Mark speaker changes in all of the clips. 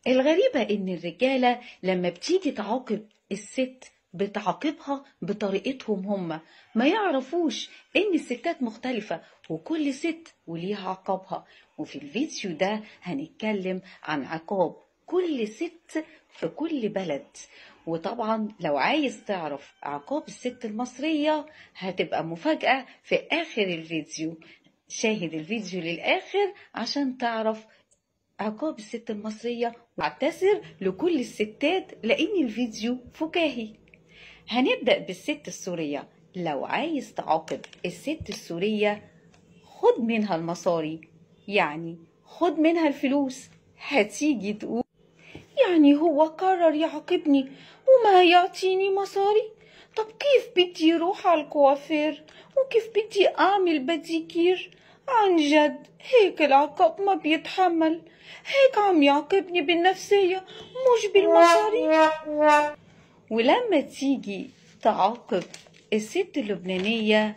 Speaker 1: الغريبة إن الرجالة لما بتيجي تعاقب الست بتعاقبها بطريقتهم هما، ما يعرفوش إن الستات مختلفة وكل ست وليها عقابها. وفي الفيديو ده هنتكلم عن عقاب كل ست في كل بلد. وطبعا لو عايز تعرف عقاب الست المصرية هتبقى مفاجأة في آخر الفيديو. شاهد الفيديو للآخر عشان تعرف عقاب الست المصرية. واعتذر لكل الستات لأن الفيديو فكاهي. هنبدأ بالست السورية. لو عايز تعاقب الست السورية خد منها المصاري، يعني خد منها الفلوس. هتيجي تقول يعني هو قرر يعاقبني وما يعطيني مصاري؟ طب كيف بدي اروح على الكوافير وكيف بدي اعمل بديكير؟ عن جد هيك العقاب ما بيتحمل، هيك عم يعاقبني بالنفسية مش بالمصاري. ولما تيجي تعاقب الست اللبنانية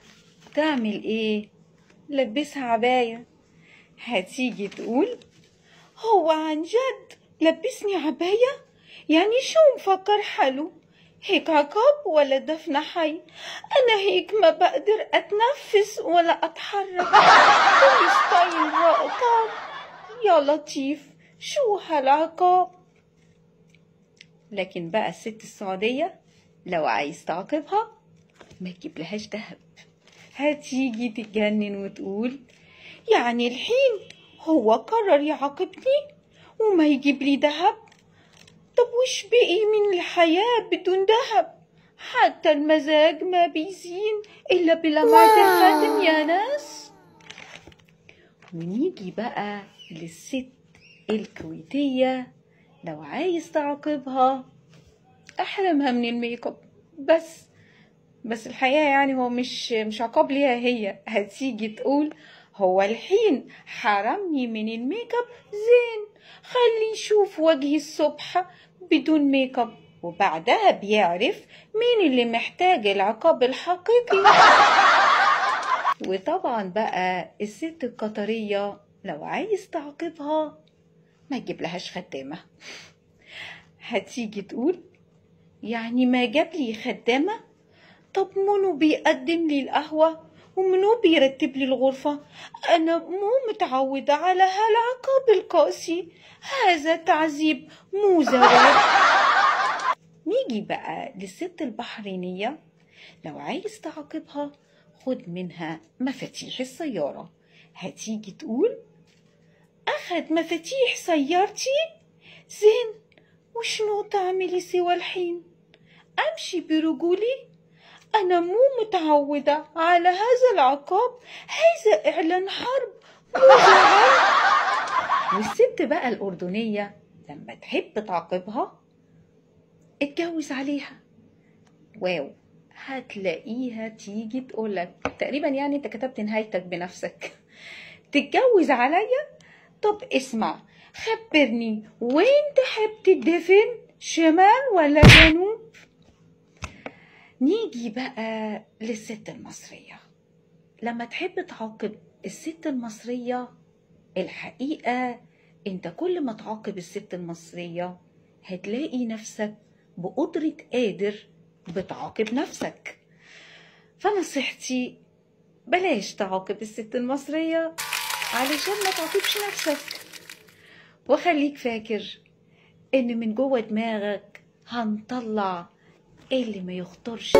Speaker 1: تعمل ايه؟ لبسها عباية. هتيجي تقول هو عن جد لبسني عباية؟ يعني شو مفكر حاله؟ هيك عقاب ولا دفن حي؟ أنا هيك ما بقدر أتنفس ولا أتحرك، كل ستايل عقاب. يا لطيف شو هالعقاب؟ لكن بقى الست السعودية لو عايز تعاقبها ما تجيب لهاش دهب. هتيجي تتجنن وتقول يعني الحين هو قرر يعاقبني وما يجيب لي دهب؟ طب وش بقي من الحياة بدون دهب؟ حتى المزاج ما بيزين إلا بلمعة الخاتم يا ناس. ونيجي بقى للست الكويتية. لو عايز تعاقبها احرمها من الميك اب بس الحقيقة يعني هو مش عقاب ليها هي. هتيجي تقول هو الحين حرمني من الميك اب، زين خلي يشوف وجهي الصبح بدون ميك اب وبعدها بيعرف مين اللي محتاج العقاب الحقيقي. وطبعا بقى الست القطرية لو عايز تعاقبها ما تجيب لهاش خدامة. هتيجي تقول يعني ما جاب لي خدامة؟ طب منو بيقدم لي القهوة ومنو بيرتب لي الغرفة؟ أنا مو متعودة على هالعقاب القاسي، هذا تعذيب مو زواج. نيجي بقى للست البحرينية. لو عايز تعاقبها خد منها مفاتيح السيارة. هتيجي تقول أخد مفاتيح سيارتي؟ زين وشنو تعملي سوى الحين؟ أمشي برجولي؟ أنا مو متعودة على هذا العقاب، هذا إعلان حرب مو زعل. والست بقى الأردنية لما تحب تعاقبها اتجوز عليها. واو، هتلاقيها تيجي تقولك تقريبا يعني انت كتبت نهايتك بنفسك. تتجوز عليا؟ طب اسمع، خبرني وين تحب تدفن، شمال ولا جنوب؟ نيجي بقى للست المصرية. لما تحب تعاقب الست المصرية الحقيقة انت كل ما تعاقب الست المصرية هتلاقي نفسك بقدرة قادر بتعاقب نفسك. فنصيحتي بلاش تعاقب الست المصرية علشان ما تعاقبش نفسك. وخليك فاكر ان من جوه دماغك هنطلع اللي ما يخطرش.